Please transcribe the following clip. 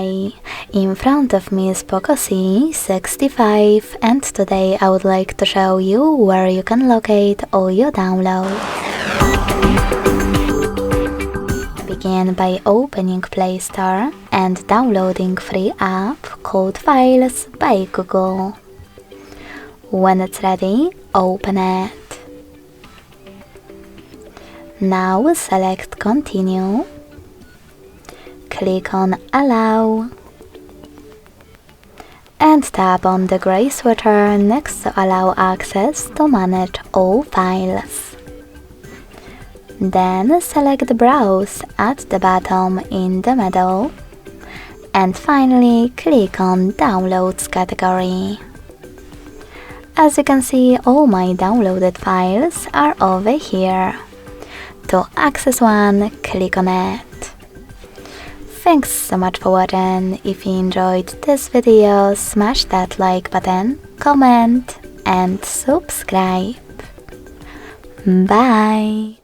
Hi, in front of me is Poco C65 and today I would like to show you where you can locate all your downloads. Begin by opening Play Store and downloading free app called Files by Google. When it's ready, open it. Now select Continue. Click on Allow and tap on the gray switcher next to Allow access to manage all files. Then select Browse at the bottom in the middle and finally click on Downloads category. As you can see, all my downloaded files are over here. To access one, click on it. Thanks so much for watching. If you enjoyed this video, smash that like button, comment and subscribe. Bye!